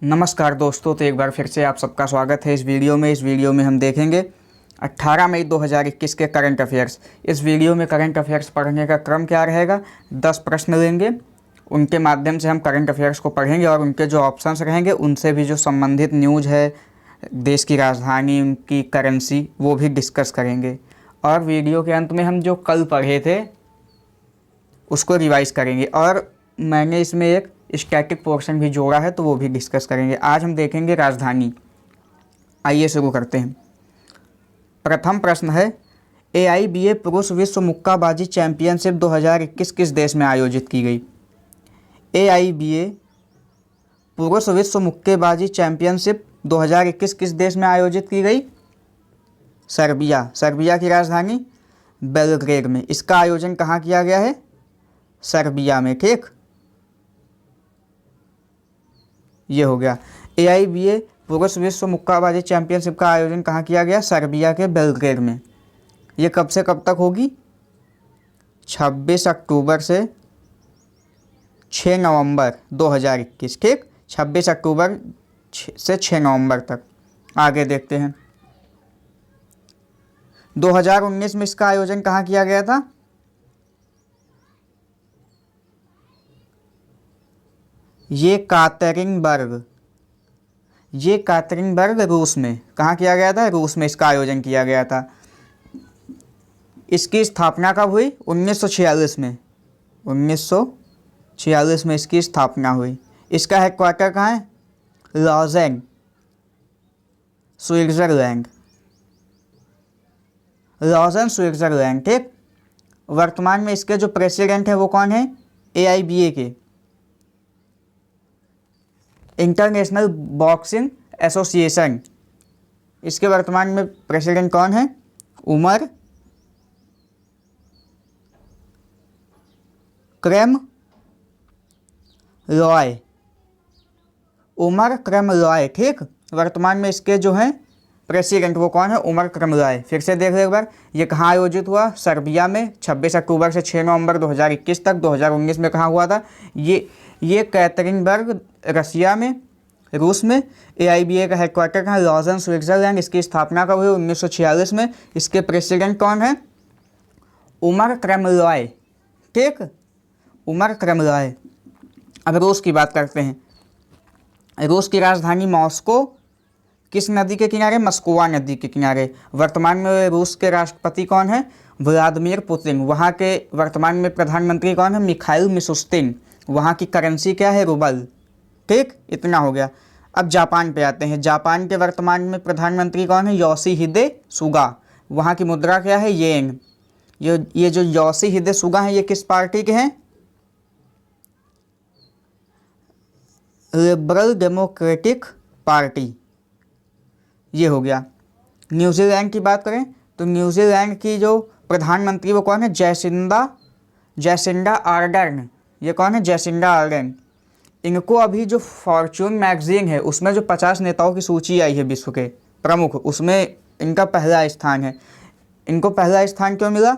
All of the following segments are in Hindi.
नमस्कार दोस्तों, तो एक बार फिर से आप सबका स्वागत है इस वीडियो में। हम देखेंगे 18 मई 2021 के करंट अफेयर्स। इस वीडियो में करंट अफेयर्स पढ़ने का क्रम क्या रहेगा, 10 प्रश्न लेंगे, उनके माध्यम से हम करंट अफेयर्स को पढ़ेंगे और उनके जो ऑप्शंस रहेंगे उनसे भी जो संबंधित न्यूज़ है, देश की राजधानी, उनकी करेंसी, वो भी डिस्कस करेंगे। और वीडियो के अंत में हम जो कल पढ़े थे उसको रिवाइज करेंगे और मैंने इसमें एक स्टैटिक पोर्शन भी जोड़ा है तो वो भी डिस्कस करेंगे। आज हम देखेंगे राजधानी। आइए शुरू करते हैं। प्रथम प्रश्न है, AIBA पुरुष विश्व मुक्काबाजी चैंपियनशिप 2021 किस देश में आयोजित की गई? AIBA पुरुष विश्व मुक्केबाजी चैंपियनशिप 2021 किस देश में आयोजित की गई? सर्बिया। सर्बिया की राजधानी बेलग्रेड में। इसका आयोजन कहाँ किया गया है? सर्बिया में। ठीक, ये हो गया। AIBA पुरुष विश्व मुक्काबाजी चैंपियनशिप का आयोजन कहाँ किया गया? सर्बिया के बेलग्रेड में। ये कब से कब तक होगी? 26 अक्टूबर से 6 नवंबर 2021। ठीक, 26 अक्टूबर से 6 नवंबर तक। आगे देखते हैं। 2019 में इसका आयोजन कहाँ किया गया था? ये कातरिनबर्ग रूस में। कहाँ किया गया था? रूस में इसका आयोजन किया गया था। इसकी स्थापना कब हुई? 1946 में। 1946 में इसकी स्थापना हुई। इसका हेडक्वार्टर कहाँ है? Lausanne, Switzerland. Lausanne, Switzerland. ठीक, वर्तमान में इसके जो प्रेसिडेंट हैं वो कौन है? AIBA के, इंटरनेशनल बॉक्सिंग एसोसिएशन। इसके वर्तमान में प्रेसिडेंट कौन है? उमर क्रैम लॉय। उमर क्रैम लॉय। ठीक, वर्तमान में इसके जो हैं प्रेसिडेंट वो कौन है? उमर क्रैम लॉय। फिर से देख लो एक बार, ये कहाँ आयोजित हुआ? सर्बिया में, 26 अक्टूबर से 6 नवंबर 2021 तक। 2019 में कहाँ हुआ था? ये कैथरीनबर्ग, रसिया में, रूस में। AIBA का हेडक्वार्टर कहाँ? Lausanne, Switzerland. इसकी स्थापना कब हुई? 1946 में। इसके प्रेसिडेंट कौन है? उमर क्रैमलॉय। ठीक, उमर क्रैमलॉय। अब रूस की बात करते हैं। रूस की राजधानी मॉस्को किस नदी के किनारे? मस्कोवा नदी के किनारे। वर्तमान में रूस के राष्ट्रपति कौन है? Vladimir Putin. वहाँ के वर्तमान में प्रधानमंत्री कौन है? Mikhail Mishustin. वहाँ की करेंसी क्या है? रूबल। ठीक, इतना हो गया। अब जापान पे आते हैं। जापान के वर्तमान में प्रधानमंत्री कौन है? Yoshihide Suga. वहाँ की मुद्रा क्या है? येन। ये जो योशिहिदे सुगा हैं ये किस पार्टी के हैं? Liberal democratic party. ये हो गया। न्यूजीलैंड की बात करें तो न्यूजीलैंड की जो प्रधानमंत्री वो कौन है? Jacinda Ardern. ये कौन है? Jacinda Ardern. इनको अभी जो फॉर्च्यून मैगजीन है उसमें जो 50 नेताओं की सूची आई है विश्व के प्रमुख, उसमें इनका पहला स्थान है। इनको पहला स्थान क्यों मिला?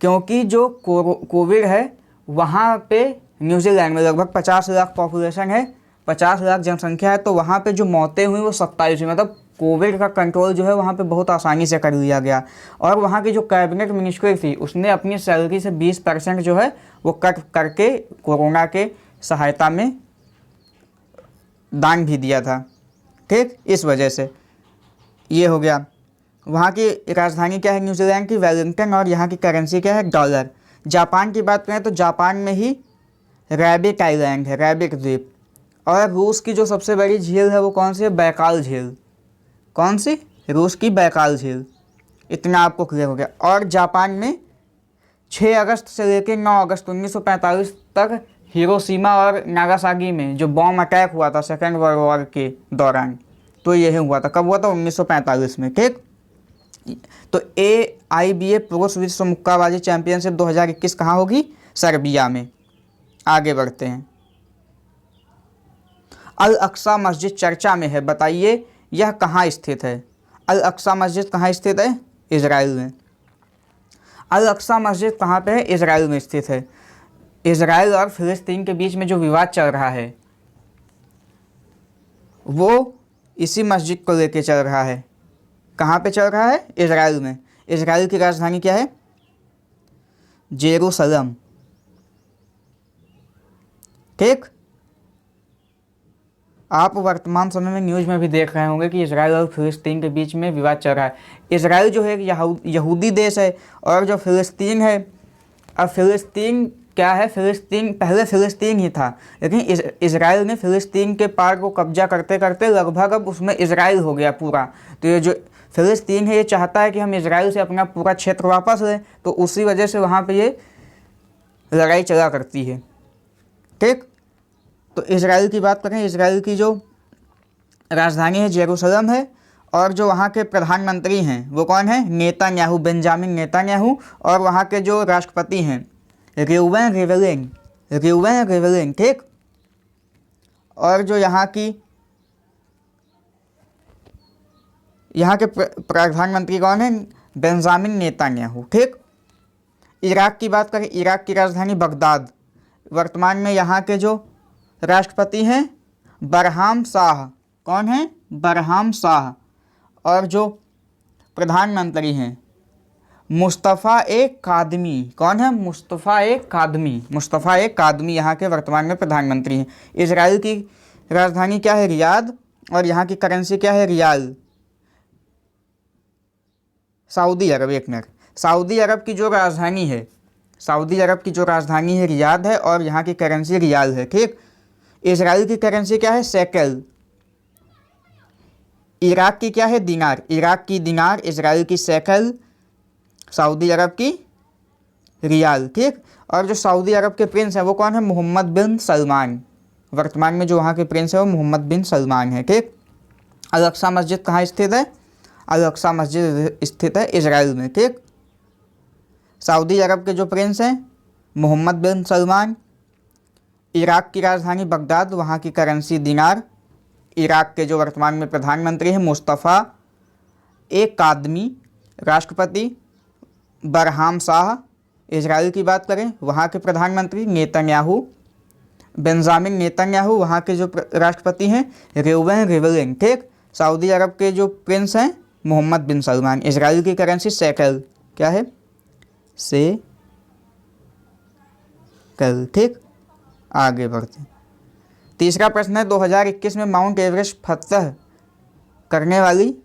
क्योंकि जो कोविड है वहाँ पे न्यूजीलैंड में लगभग 50 लाख पॉपुलेशन है, 50 लाख जनसंख्या है, तो वहाँ पे जो मौतें हुई वो 27 हुई। मतलब कोविड का कंट्रोल जो है वहाँ पे बहुत आसानी से कर लिया गया। और वहाँ की जो कैबिनेट मिनिस्ट्री थी उसने अपनी सैलरी से 20% जो है वो कट करके कोरोना के सहायता में दान भी दिया था। ठीक, इस वजह से ये हो गया। वहाँ की राजधानी क्या है न्यूजीलैंड की? वेलिंगटन। और यहाँ की करेंसी क्या है? डॉलर। जापान की बात करें तो जापान में ही रैबिक आइलैंड है, रैबिक द्वीप। और रूस की जो सबसे बड़ी झील है वो कौन सी है? बैकाल झील। कौन सी? रूस की बैकाल झील। इतना आपको क्लियर हो गया। और जापान में 6 अगस्त से लेकर 9 अगस्त 1945 तक हिरोशिमा और नागासाकी में जो बॉम्ब अटैक हुआ था सेकेंड वर्ल्ड वॉर के दौरान, तो यह हुआ था। कब हुआ था? 1945 में। ठीक, तो AIBA पुरुष विश्व मुक्काबाजी चैंपियनशिप 2021 कहाँ होगी? सर्बिया में। आगे बढ़ते हैं। अल अक्सा मस्जिद चर्चा में है, बताइए यह कहाँ स्थित है? अल अक्सा मस्जिद कहाँ स्थित है? इजराइल में। अल अक्सा मस्जिद कहाँ पे है? इजराइल में स्थित है। इजराइल और फिलिस्तीन के बीच में जो विवाद चल रहा है वो इसी मस्जिद को लेके चल रहा है। कहाँ पे चल रहा है? इजराइल में। इजराइल की राजधानी क्या है? जेरूसलम। ठीक। आप वर्तमान समय में न्यूज़ में भी देख रहे होंगे कि इजराइल और फिलिस्तीन के बीच में विवाद चल रहा है। इजराइल जो है यहूदी देश है और जो फिलिस्तीन है, अब फिलिस्तीन क्या है? फिलिस्तीन पहले फिलिस्तीन ही था, लेकिन इजराइल ने फिलिस्तीन के पार को कब्जा करते करते लगभग अब उसमें इजराइल हो गया पूरा। तो ये जो फिलिस्तीन है ये चाहता है कि हम इजराइल से अपना पूरा क्षेत्र वापस लें, तो उसी वजह से वहाँ पे ये लड़ाई चला करती है। ठीक। तो इजराइल की बात करें, इजराइल की जो राजधानी है जेरूसलम है और जो वहाँ के प्रधानमंत्री हैं वो कौन है? Netanyahu, Benjamin Netanyahu. और वहाँ के जो राष्ट्रपति हैं रेउवेन रिवलिन। ठीक। और जो यहाँ के प्रधानमंत्री कौन है? Benjamin Netanyahu. ठीक। इराक की बात करें, इराक की राजधानी बगदाद। वर्तमान में यहाँ के जो राष्ट्रपति हैं बरहाम साह। कौन है? बरहाम साह। और जो प्रधानमंत्री हैं मुस्तफ़ा ए कादमी। कौन है? मुस्तफ़ा ए कादमी यहाँ के वर्तमान में प्रधानमंत्री हैं। इजराइल की राजधानी क्या है? रियाद। और यहाँ की करेंसी क्या है? रियाल। सऊदी अरब, एक मिनट, सऊदी अरब की जो राजधानी है रियाद है और यहाँ की करेंसी रियाल है। ठीक। इजराइल की करेंसी क्या है? शेकेल। इराक की क्या है? दिनार। इराक की दिनार, इजराइल की शेकेल, सऊदी अरब की रियाल। ठीक। और जो सऊदी अरब के प्रिंस हैं वो कौन है? मोहम्मद बिन सलमान। वर्तमान में जो वहाँ के प्रिंस है वो मोहम्मद बिन सलमान है। ठीक। अल अक्सा मस्जिद कहाँ स्थित है? अल अक्सा मस्जिद स्थित है इजराइल में। ठीक। सऊदी अरब के जो प्रिंस हैं मोहम्मद बिन सलमान। इराक की राजधानी बगदाद, वहाँ की करेंसी दिनार। इराक के जो वर्तमान में प्रधानमंत्री हैं मुस्तफ़ा ए कादमी। राष्ट्रपति बरहाम साह। इजराइल की बात करें, वहाँ के प्रधानमंत्री नेतन्याहू, बेंजामिन नेतन्याहू। वहाँ के जो राष्ट्रपति हैं रेउवेन रिवलिन। ठीक। सऊदी अरब के जो प्रिंस हैं मोहम्मद बिन सलमान। इजराइल की करेंसी शेकेल। क्या है? शेकेल। ठीक। आगे बढ़ते हैं। तीसरा प्रश्न है 2021 में माउंट एवरेस्ट फतह करने वाली,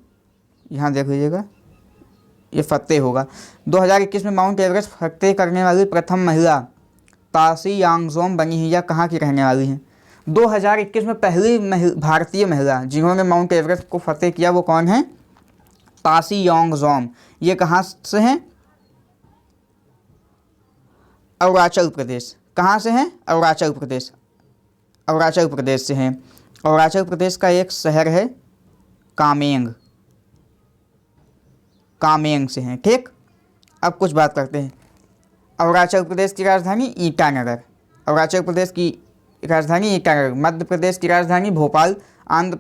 यहाँ देख लीजिएगा ये फतेह होगा, 2021 में माउंट एवरेस्ट फतेह करने वाली प्रथम महिला तासी यांगजोम बनी है या कहाँ की रहने वाली हैं? 2021 में पहली भारतीय महिला जिन्होंने माउंट एवरेस्ट को फतेह किया वो कौन है? तासी यांगजोम। ये कहाँ से हैं? अरुणाचल प्रदेश। कहाँ से हैं? अरुणाचल प्रदेश से हैं। अरुणाचल प्रदेश का एक शहर है कामेंग से हैं। ठीक। अब कुछ बात करते हैं। अरुणाचल प्रदेश की राजधानी ईटानगर। मध्य प्रदेश की राजधानी भोपाल। आंध्र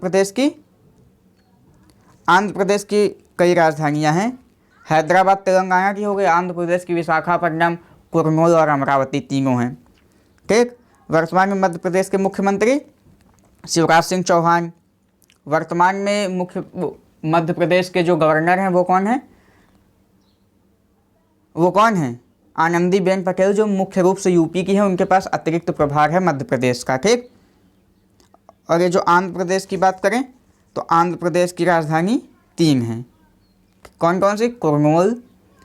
प्रदेश की कई राजधानियां हैं। हैदराबाद तेलंगाना की हो गई, आंध्र प्रदेश की विशाखापट्टनम, कुरनूल और अमरावती तीनों हैं। ठीक। वर्तमान में मध्य प्रदेश के मुख्यमंत्री शिवराज सिंह चौहान। वर्तमान में मध्य प्रदेश के जो गवर्नर हैं वो कौन हैं? आनंदीबेन पटेल, जो मुख्य रूप से यूपी की है, उनके पास अतिरिक्त प्रभार है मध्य प्रदेश का। ठीक। और ये जो आंध्र प्रदेश की बात करें तो आंध्र प्रदेश की राजधानी 3 हैं। कौन कौन सी? कुरनूल,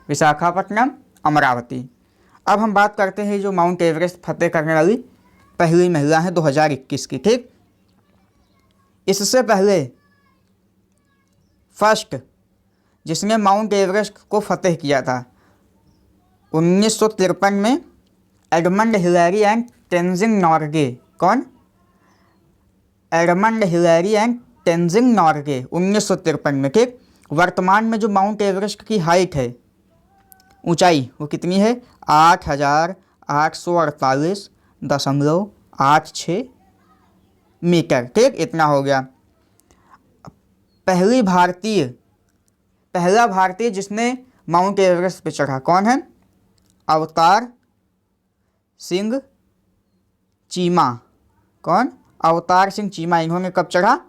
विशाखापट्टनम, अमरावती। अब हम बात करते हैं जो माउंट एवरेस्ट फतेह करने वाली पहली महिला है 2021 की। ठीक। इससे पहले फर्स्ट जिसने माउंट एवरेस्ट को फतेह किया था 1953 में Edmund Hillary and Tenzing Norgay. कौन? Edmund Hillary and Tenzing Norgay 1953 में। ठीक। वर्तमान में जो माउंट एवरेस्ट की हाइट है, ऊंचाई, वो कितनी है? 8,848.86 मीटर। ठीक। इतना हो गया। पहला भारतीय जिसने माउंट एवरेस्ट पे चढ़ा कौन है? अवतार सिंह चीमा। कौन? अवतार सिंह चीमा। इन्होंने कब चढ़ा?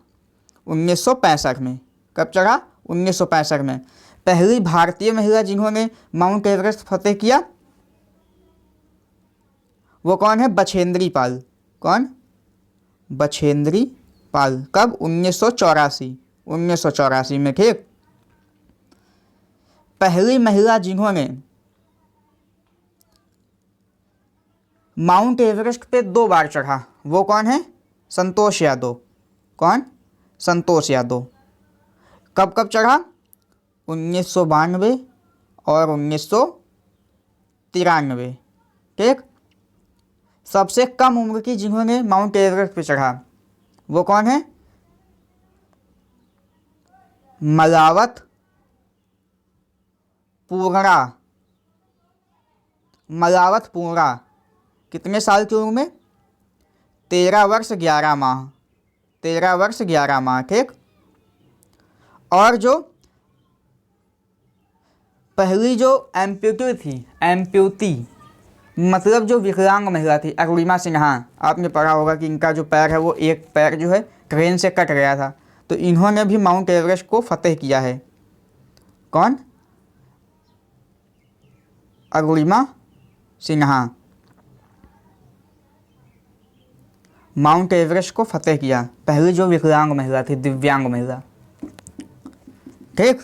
1965 में। कब चढ़ा? 1965 में। पहली भारतीय महिला जिन्होंने माउंट एवरेस्ट फतेह किया वो कौन है? बछेंद्री पाल। कौन? बछेंद्री पाल। कब? 1984 में। ठीक। पहली महिला जिन्होंने माउंट एवरेस्ट पे 2 बार चढ़ा वो कौन है? संतोष यादव। कौन? संतोष यादव। कब कब चढ़ा? 1992 और 1993। ठीक। सबसे कम उम्र की जिन्होंने माउंट एवरेस्ट पे चढ़ा वो कौन है? मलावत पूर्णा। मलावत पूर्णा। कितने साल की उम्र में? 13 वर्ष 11 माह। 13 वर्ष 11 माह। ठीक। और जो पहली जो एम्प्यूटी थी, एम्प्यूटी मतलब जो विकलांग महिला थी, अरुणिमा सिन्हा। आपने पढ़ा होगा कि इनका जो पैर है वो एक पैर जो है क्रेन से कट गया था, तो इन्होंने भी माउंट एवरेस्ट को फतेह किया है। कौन? अरुणिमा सिन्हा। माउंट एवरेस्ट को फतेह किया, पहली जो विकलांग महिला थी, दिव्यांग महिला। ठीक।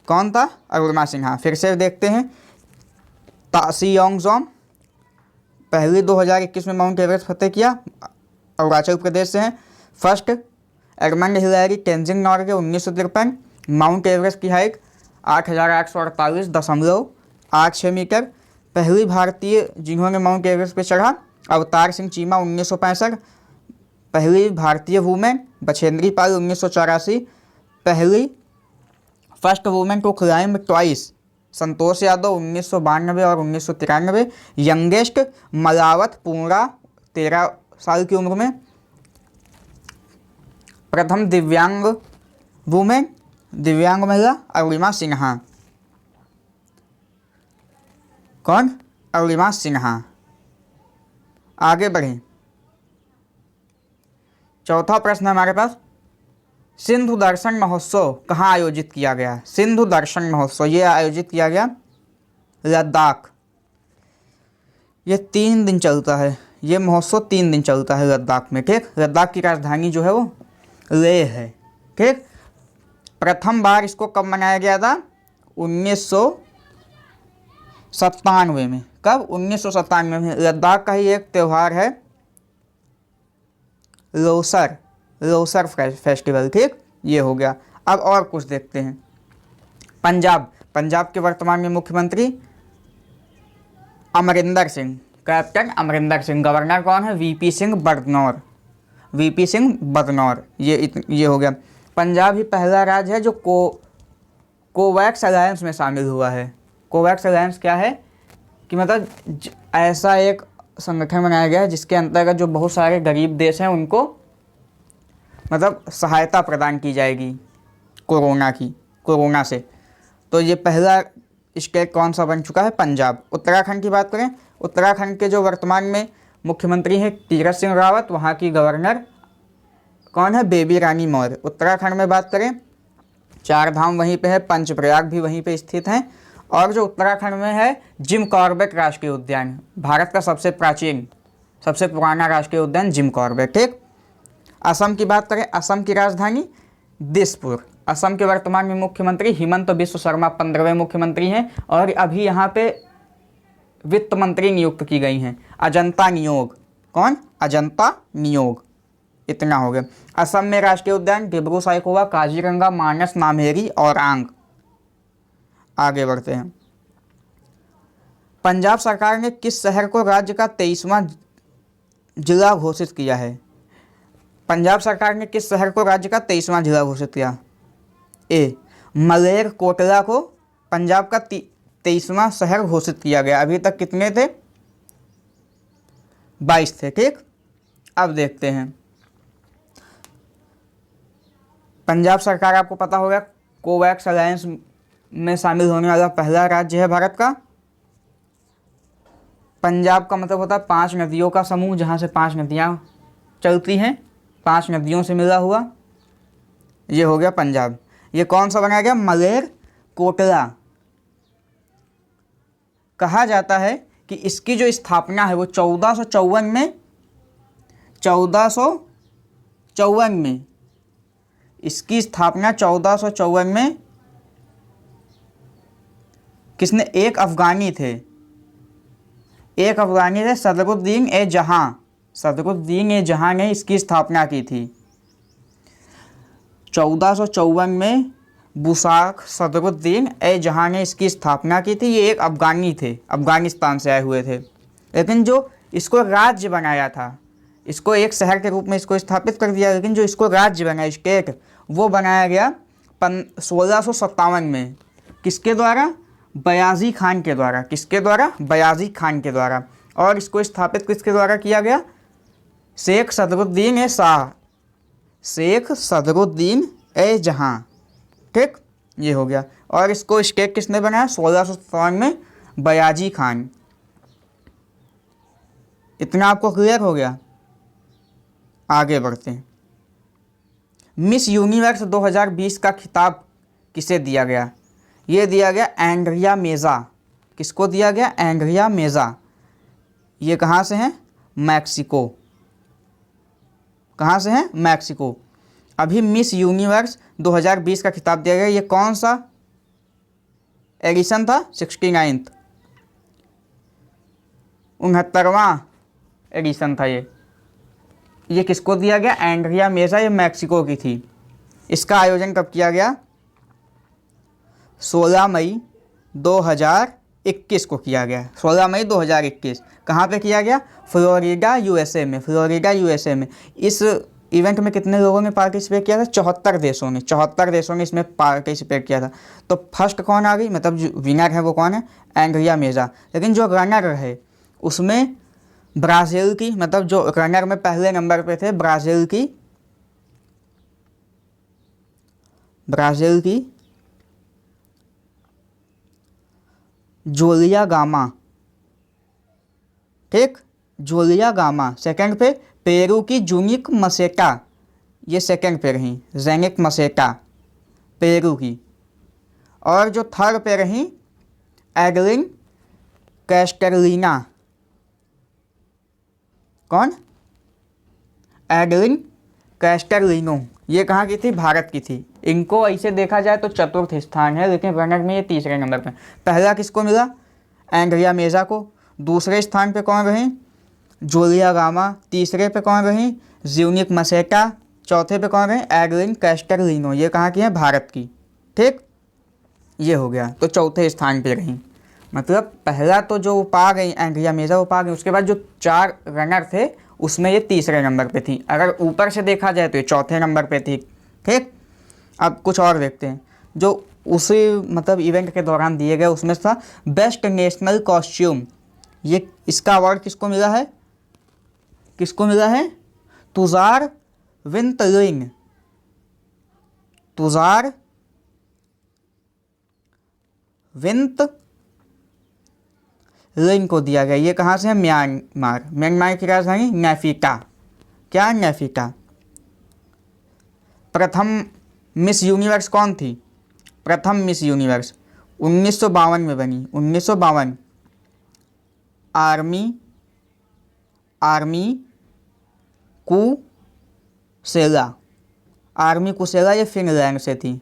कौन था? अरुणिमा सिन्हा। फिर से देखते हैं। तासी योंगजोम पहली 2021 में माउंट एवरेस्ट फतेह किया, अरुणाचल प्रदेश से हैं। First Edmund Hillary Tenzing Norgay 1953। Mount Everest की हाइट 8,848.86 मीटर। पहली भारतीय जिन्होंने माउंट एवरेस्ट पे चढ़ा अवतार सिंह चीमा 1965। पहली भारतीय वुमेन बछेंद्री पाल 1984। पहली first women to climb twice Santosh Yadav 1992 और 1993। यंगेस्ट मलावत पूर्णा 13 साल की उम्र में। प्रथम दिव्यांग वुमेन, दिव्यांग महिला अरुणिमा सिन्हा। कौन? अरुणिमा सिन्हा। आगे बढ़ें। चौथा प्रश्न हमारे पास, सिंधु दर्शन महोत्सव कहाँ आयोजित किया गया? सिंधु दर्शन महोत्सव ये आयोजित किया गया लद्दाख। ये 3 दिन चलता है, ये महोत्सव 3 दिन चलता है लद्दाख में। ठीक। लद्दाख की राजधानी जो है वो लेह है। ठीक। प्रथम बार इसको कब मनाया गया था? 1997 में। कब? 1997 में। लद्दाख का ही एक त्यौहार है लोसर, लोसर फेस्टिवल। ठीक। ये हो गया। अब और कुछ देखते हैं। पंजाब, पंजाब के वर्तमान में मुख्यमंत्री अमरिंदर सिंह, कैप्टन अमरिंदर सिंह। गवर्नर कौन है? VP Singh Badnore, VP Singh Badnore. ये हो गया। पंजाब ही पहला राज्य है जो कोवैक्स अलायंस में शामिल हुआ है। कोवैक्स अलायंस क्या है कि मतलब ऐसा एक संगठन बनाया गया है जिसके अंतर्गत जो बहुत सारे गरीब देश हैं उनको मतलब सहायता प्रदान की जाएगी कोरोना से। तो ये पहला स्टेट कौन सा बन चुका है? पंजाब। उत्तराखंड की बात करें, उत्तराखंड के जो वर्तमान में मुख्यमंत्री हैं तीरथ सिंह रावत, वहाँ की गवर्नर कौन है? बेबी रानी मौर्य। उत्तराखंड में बात करें, 4 धाम वहीं पे है, पंचप्रयाग भी वहीं पे स्थित हैं। और जो उत्तराखंड में है जिम कॉर्बेट राष्ट्रीय उद्यान, भारत का सबसे प्राचीन सबसे पुराना राष्ट्रीय उद्यान जिम कॉर्बेट। ठीक। असम की बात करें, असम की राजधानी दिसपुर। असम के वर्तमान में मुख्यमंत्री हिमंत बिस्व शर्मा 15वें मुख्यमंत्री हैं और अभी यहाँ पे वित्त मंत्री नियुक्त की गई हैं अजंता नियोग। कौन? अजंता नियोग। इतना हो गया। असम में राष्ट्रीय उद्यान डिब्रू साइखोवा, काजीरंगा, मानस, नामेरी और आंग। आगे बढ़ते हैं। पंजाब सरकार ने किस शहर को राज्य का 23वां जिला घोषित किया है? पंजाब सरकार ने किस शहर को राज्य का 23वां जिला घोषित किया? ए मलेर कोटला को पंजाब का 23वां शहर घोषित किया गया। अभी तक कितने थे? 22 थे। ठीक। अब देखते हैं। पंजाब सरकार आपको पता होगा कोवैक्स अलायंस में शामिल होने वाला पहला राज्य है भारत का। पंजाब का मतलब होता है 5 नदियों का समूह, जहाँ से 5 नदियाँ चलती हैं, 5 नदियों से मिला हुआ। ये हो गया पंजाब। ये कौन सा बनाया गया? मलेर कोटला। कहा जाता है कि इसकी जो स्थापना है वो 1454 में इसकी स्थापना 1454 में किसने? एक अफगानी थे सदरुद्दीन ए जहां ने इसकी स्थापना की थी। 1454 में बुसाक सदरुद्दीन ए जहां ने इसकी स्थापना की थी। ये एक अफगानी थे, अफगानिस्तान से आए हुए थे, लेकिन जो इसको राज्य बनाया था, इसको एक शहर के रूप में इसको स्थापित कर दिया, लेकिन जो इसको राज्य बनाया, स्टेट, वो बनाया गया 1657 में। किसके द्वारा? बयाजी खान के द्वारा। किसके द्वारा? बयाजी खान के द्वारा। और इसको स्थापित किसके द्वारा किया गया? शेख सदरुद्दीन ए जहां। ठीक, ये हो गया। और इसको स्टेट किसने बनाया? 1657 में बयाजी खान। इतना आपको क्लियर हो गया? आगे बढ़ते हैं। मिस यूनिवर्स 2020 का खिताब किसे दिया गया? ये दिया गया एंड्रिया मेजा। किसको दिया गया? एंड्रिया मेजा। ये कहाँ से हैं? मैक्सिको। कहाँ से हैं? मैक्सिको। अभी मिस यूनिवर्स 2020 का खिताब दिया गया, ये कौन सा एडिशन था? 69वां 69वां एडिशन था ये किसको दिया गया? एंड्रिया मेजा। ये मैक्सिको की थी। इसका आयोजन कब किया गया? 16 मई 2021 को किया गया। 16 मई 2021 कहाँ पे किया गया? फ्लोरिडा यूएसए में। इस इवेंट में कितने लोगों ने पार्टिसिपेट किया था? 74 देशों ने इसमें पार्टिसिपेट किया था। तो फर्स्ट कौन आ गई, मतलब जो विनर है वो कौन है? एंड्रिया मेजा। लेकिन जो रनर है उसमें ब्राज़ील की, मतलब जो रनर में पहले नंबर पे थे ब्राज़ील की जोलिया गामा। ठीक, जोलिया गामा। सेकंड पे पेरू की जूनिक मसेटा, ये सेकंड पे रही, जेनिक मसेटा पेरू की। और जो थर्ड पे रही एडलिन कैस्टरलिना। कौन? एडलिन कैस्टरलिनो। ये कहाँ की थी? भारत की थी। इनको ऐसे देखा जाए तो चतुर्थ स्थान है, लेकिन रनर में ये तीसरे नंबर पे। पहला किसको मिला? एंड्रिया मेजा को। दूसरे स्थान पे कौन रही? जोलिया गामा। तीसरे पे कौन रही? ज्यूनिक मसेटा। चौथे पे कौन रही? एडलिन कैस्टरलिनो। ये कहाँ की है? भारत की। ठीक, ये हो गया। तो चौथे स्थान पे रही, मतलब पहला तो जो पा गई एंड्रिया मेजा वो पा गई। उसके बाद जो 4 रनर थे उसमें ये तीसरे नंबर पे थी। अगर ऊपर से देखा जाए तो ये चौथे नंबर पे थी। ठीक, अब कुछ और देखते हैं जो उसी मतलब इवेंट के दौरान दिए गए। उसमें था बेस्ट नेशनल कॉस्ट्यूम। ये इसका अवार्ड किसको मिला है? तुजार विंतलिंग को दिया गया। ये कहाँ से है? म्यांमार की राजधानी नेफिटा। क्या? नेफिटा। प्रथम मिस यूनिवर्स कौन थी? प्रथम मिस यूनिवर्स 1952 में बनी। 1952 आर्मी कुसेला। ये फिनलैंड से थी।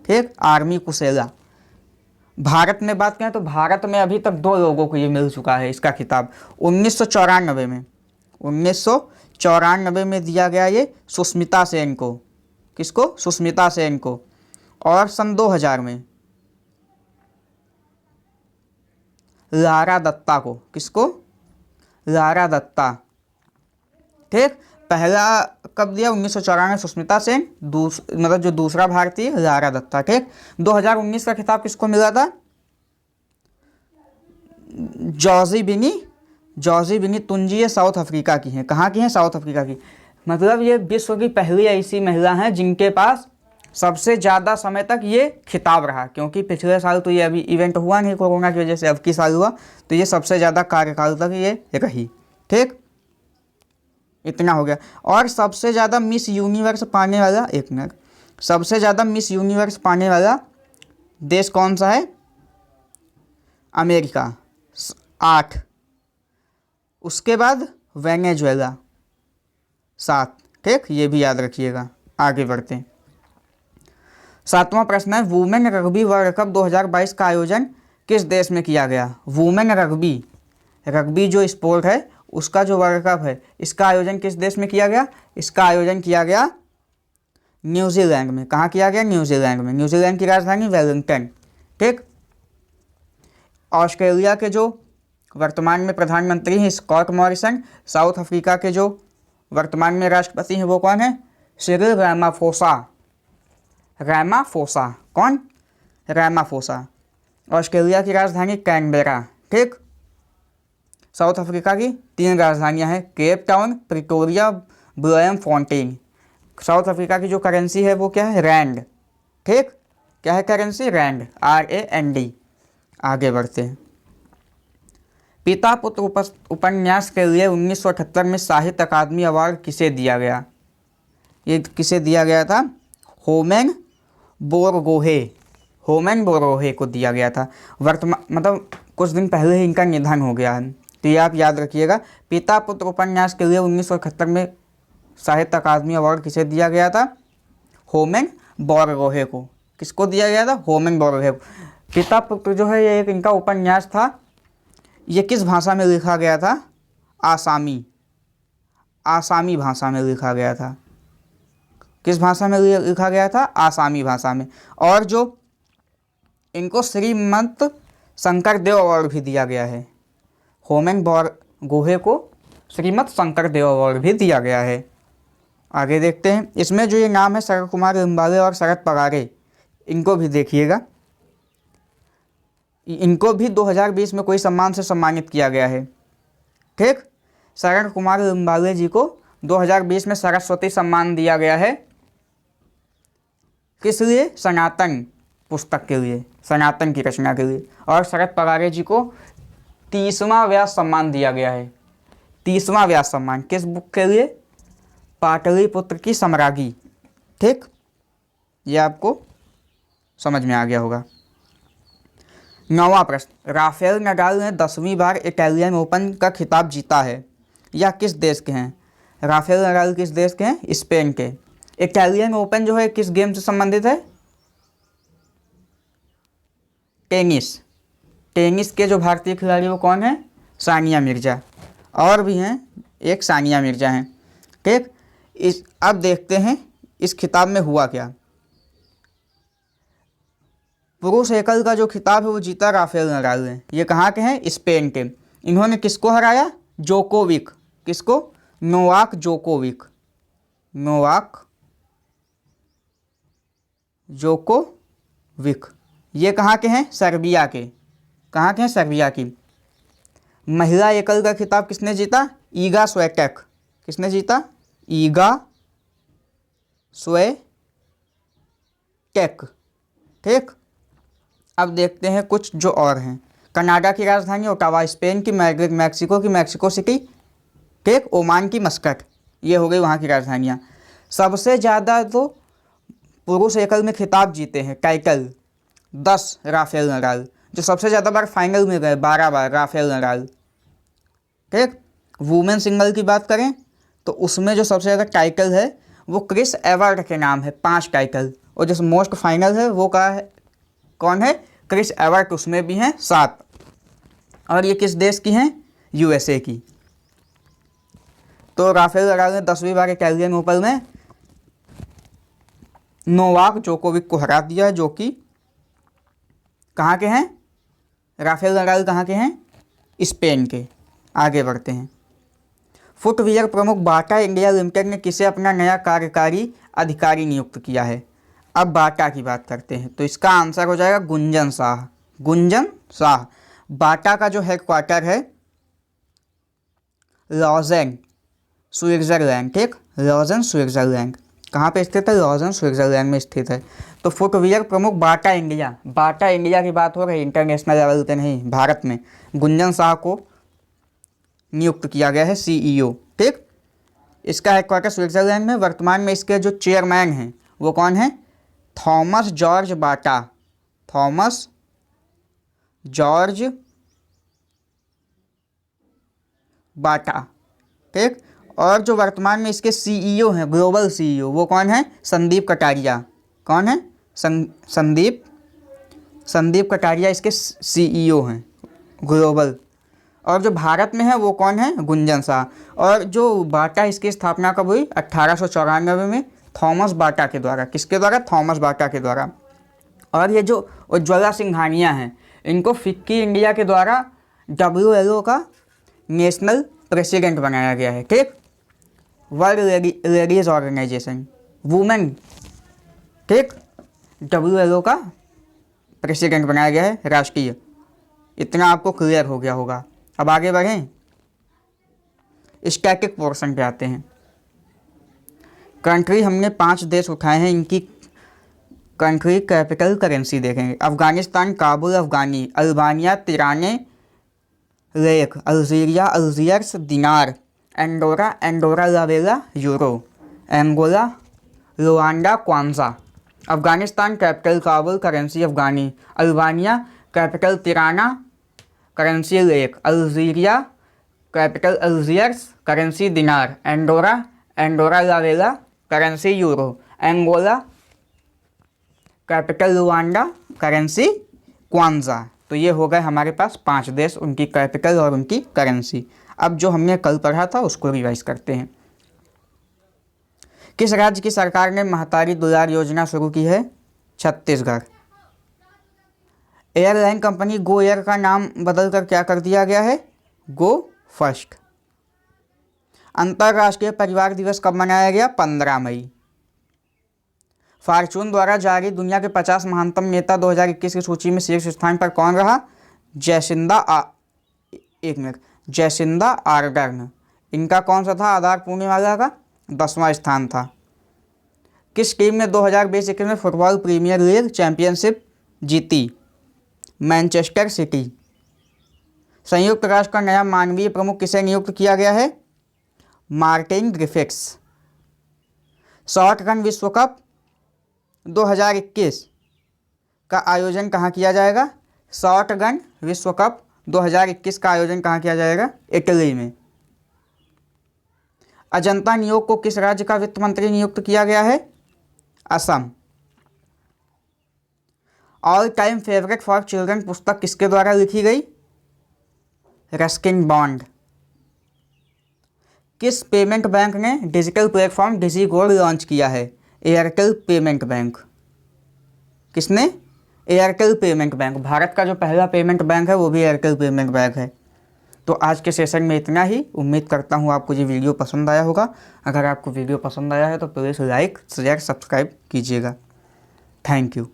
ठीक, आर्मी कुसेला। भारत में बात करें तो भारत में अभी तक 2 लोगों को ये मिल चुका है इसका खिताब। 1994 में दिया गया ये सुष्मिता सेन को। किसको? सुष्मिता सेन को। और सन 2000 में लारा दत्ता को। किसको? लारा दत्ता। ठीक, पहला कब दिया? 1994 सुष्मिता सेन, मतलब जो दूसरा भारतीय लारा दत्ता। ठीक, 2019 का खिताब किसको मिला था? जॉर्जी बिनी तुंजी। ये साउथ अफ्रीका की हैं। कहाँ की हैं? साउथ अफ्रीका की। मतलब ये विश्व की पहली ऐसी महिला हैं जिनके पास सबसे ज़्यादा समय तक ये खिताब रहा, क्योंकि पिछले साल तो ये अभी इवेंट हुआ नहीं कोरोना की वजह से, अब की साल हुआ, तो ये सबसे ज़्यादा कार्यकाल तक ये रही। ठीक, इतना हो गया। और सबसे ज़्यादा मिस यूनिवर्स पाने वाला, एक मिनट, सबसे ज़्यादा मिस यूनिवर्स पाने वाला देश कौन सा है? अमेरिका 8, उसके बाद वेनेजुएला 7। ठीक, ये भी याद रखिएगा। आगे बढ़ते हैं। 7वां प्रश्न है, वुमेन रग्बी वर्ल्ड कप 2022 का आयोजन किस देश में किया गया? वुमेन रग्बी, रग्बी जो स्पोर्ट है उसका जो वर्ल्ड कप है, इसका आयोजन किस देश में किया गया? इसका आयोजन किया गया न्यूजीलैंड में। कहाँ किया गया? न्यूजीलैंड में। न्यूजीलैंड की राजधानी वेलिंगटन। ठीक। ऑस्ट्रेलिया के जो वर्तमान में प्रधानमंत्री हैं स्कॉट मॉरिसन। साउथ अफ्रीका के जो वर्तमान में राष्ट्रपति हैं वो कौन है? Cyril Ramaphosa. रामाफोसा, कौन? रामाफोसा। ऑस्ट्रेलिया की राजधानी कैनबेरा। ठीक। साउथ अफ्रीका की 3 राजधानियां हैं, Cape Town, Pretoria, Bloemfontein. South Africa की जो करेंसी है वो क्या है? रैंड। ठीक, क्या है करेंसी? Rand, RAND। आगे बढ़ते हैं। पिता पुत्र उपन्यास के लिए 1978 में साहित्य अकादमी अवार्ड किसे दिया गया? ये किसे दिया गया था? होमेन बोरगोहे, होमेन बोरगोहे को दिया गया था। वर्तमान मतलब कुछ दिन पहले ही इनका निधन हो गया है, तो ये आप याद रखिएगा। पिता पुत्र उपन्यास के लिए 1978 में साहित्य अकादमी अवार्ड किसे दिया गया था? होमेन बोरगोहे को। किसको दिया गया था? होमेन बोरगोहे को। पिता पुत्र जो है ये एक इनका उपन्यास था। ये किस भाषा में लिखा गया था? आसामी, आसामी भाषा में लिखा गया था। किस भाषा में लिखा गया था? आसामी भाषा में। और जो इनको श्रीमंत शंकरदेव अवार्ड भी दिया गया है। होमेन बोरगोहे को श्रीमंत शंकरदेव अवार्ड भी दिया गया है। आगे देखते हैं। इसमें जो ये नाम है शरद कुमार लिम्बाले और शरद पगारे, इनको भी देखिएगा। इनको भी 2020 में कोई सम्मान से सम्मानित किया गया है। ठीक, शरद कुमार लिम्बाले जी को 2020 में सरस्वती सम्मान दिया गया है। किस लिए? सनातन पुस्तक के लिए, सनातन की रचना के लिए। और शरद पगारे जी को 30वां व्यास सम्मान दिया गया है। 30वां व्यास सम्मान किस बुक के लिए? पाटलिपुत्र की सम्राज्ञी। ठीक, ये आपको समझ में आ गया होगा। 9वां प्रश्न, राफेल नडाल ने 10वीं बार इटालियन ओपन का खिताब जीता है। यह किस देश के हैं? राफेल नडाल किस देश के हैं? स्पेन के। इटालियन ओपन जो है किस गेम से संबंधित है? टेनिस। टेनिस के जो भारतीय खिलाड़ी वो कौन है? सानिया मिर्जा। और भी हैं, एक सानिया मिर्जा हैं। ठीक, अब देखते हैं इस खिताब में हुआ क्या। पुरुष एकल का जो खिताब है वो जीता राफेल नडाल ने। ये कहाँ के हैं? स्पेन के। इन्होंने किसको हराया? जोकोविक। किसको? Novak Djokovic. Novak Djokovic. ये कहाँ के हैं? सर्बिया के। कहाँ के हैं? सर्बिया की। महिला एकल का खिताब किसने जीता? ईगा स्वेटेक। किसने जीता? ईगा स्वेटेक। ठीक, अब देखते हैं कुछ जो और हैं। कनाडा की राजधानी ओटावा, स्पेन की मैड्रिड, मैक्सिको की मैक्सिको सिटी, ठीक, ओमान की मस्कट। ये हो गई वहाँ की राजधानियाँ। सबसे ज़्यादा तो पुरुष एकल में खिताब जीते हैं, टाइटल 10 राफेल नडाल। जो सबसे ज़्यादा बार फाइनल में गए 12 बार राफेल नडाल। ठीक, वुमेन सिंगल की बात करें तो उसमें जो सबसे ज़्यादा टाइटल है वो क्रिस एवर्ट के नाम है, 5 टाइटल। और जो मोस्ट फाइनल है वो का है, कौन है? क्रिस एवर्ट, उसमें भी हैं 7। और ये किस देश की हैं? USA की। तो राफेल नडाल ने 10वीं बार इटालियन ओपन में नोवाक जोकोविक को हरा दिया है, जो कि कहाँ के हैं? राफेल नडाल कहाँ के हैं? स्पेन के। आगे बढ़ते हैं। फुटवियर प्रमुख बाटा इंडिया लिमिटेड ने किसे अपना नया कार्यकारी अधिकारी नियुक्त किया है? अब बाटा की बात करते हैं तो इसका आंसर हो जाएगा गुंजन शाह। गुंजन शाह। बाटा का जो हेडक्वार्टर है लॉजेन, स्विट्जरलैंड। ठीक, लॉजेन स्विट्जरलैंड। कहाँ पे स्थित है? लॉजेन स्विट्जरलैंड में स्थित है। तो फुटवियर प्रमुख बाटा इंडिया, बाटा इंडिया की बात हो रही, इंटरनेशनल लेवल पे नहीं, भारत में। गुंजन शाह को नियुक्त किया गया है CEO। ठीक, इसका हेडक्वार्टर स्विट्ज़रलैंड में। वर्तमान में इसके जो चेयरमैन हैं वो कौन है? थॉमस जॉर्ज बाटा, थॉमस जॉर्ज बाटा, ठीक। और जो वर्तमान में इसके सीईओ हैं, ग्लोबल सीईओ, वो कौन है? संदीप कटारिया। कौन है? संदीप कटारिया इसके सीईओ हैं ग्लोबल। और जो भारत में है वो कौन है? गुंजन शाह। और जो बाटा, इसकी स्थापना कब हुई? 1894 में थॉमस बाटा के द्वारा। किसके द्वारा? थॉमस बाटा के द्वारा। और ये जो उज्ज्वला सिंघानिया हैं, इनको फिक्की इंडिया के द्वारा WLO का नेशनल प्रेसिडेंट बनाया गया है, ठीक। वर्ल्ड लेडीज ऑर्गेनाइजेशन, वुमेन, ठीक, WLO का प्रेसिडेंट बनाया गया है, राष्ट्रीय। इतना आपको क्लियर हो गया होगा। अब आगे बढ़ें, स्टैटिक पोर्शन पे आते हैं। कंट्री हमने 5 देश उठाए हैं, इनकी कंट्री कैपिटल करेंसी देखेंगे। Afghanistan Kabul Afghani, Albania Tirane lek, Algeria Algiers dinar, Andorra la Vella euro, Angola Rwanda kwanza. Afghanistan capital Kabul, currency Afghani. Albania capital Tirana, currency lek. Algeria capital Algiers, currency dinar. Andorra la Vella, currency euro. Angola capital Rwanda, currency kwanza. तो ये हो गए हमारे पास 5 देश, उनकी कैपिटल और उनकी करेंसी। अब जो हमने कल पढ़ा था उसको रिवाइज करते हैं। किस राज्य की सरकार ने महतारी दुलार योजना शुरू की है? Chhattisgarh. Airline company Go Air का नाम बदलकर क्या कर दिया गया है? गो फर्स्ट। अंतर्राष्ट्रीय परिवार दिवस कब मनाया गया? 15 मई। फॉर्च्यून द्वारा जारी दुनिया के 50 महानतम नेता 2021 की सूची में शीर्ष स्थान पर कौन रहा? Jacinda Ardern. इनका कौन सा था? आधार पूर्णिमाला का 10वां स्थान था। किस टीम ने 2020-21 में फुटबॉल प्रीमियर लीग चैंपियनशिप जीती? Manchester city. संयुक्त राष्ट्र का नया मानवीय प्रमुख किसे नियुक्त किया गया है? Martin Griffiths. शॉटगन विश्व कप 2021 का आयोजन कहाँ किया जाएगा? शॉटगन विश्व कप 2021 का आयोजन कहाँ किया जाएगा? इटली में। अजंता नियोग को किस राज्य का वित्त मंत्री नियुक्त किया गया है? Assam. All time favourite for children पुस्तक किसके द्वारा लिखी गई? रस्किन बॉन्ड। किस पेमेंट बैंक ने डिजिटल प्लेटफॉर्म डिजिगोल्ड लॉन्च किया है? Airtel payment bank. किसने? Airtel payment bank. भारत का जो पहला पेमेंट बैंक है वो भी एयरटेल पेमेंट बैंक है। तो आज के सेशन में इतना ही। उम्मीद करता हूँ आपको ये वीडियो पसंद आया होगा। अगर आपको वीडियो पसंद आया है तो प्लीज़ लाइक शेयर सब्सक्राइब कीजिएगा। Thank you.